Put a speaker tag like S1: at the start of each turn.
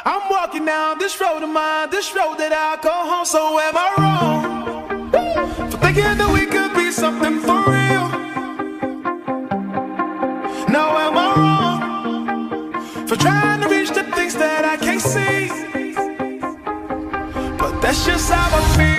S1: I'm walking down this road of mine, this road that I call home. So am I wrong for thinking that we could be something for real? Now am I wrong for trying to reach the things that I can't see? But that's just how I feel.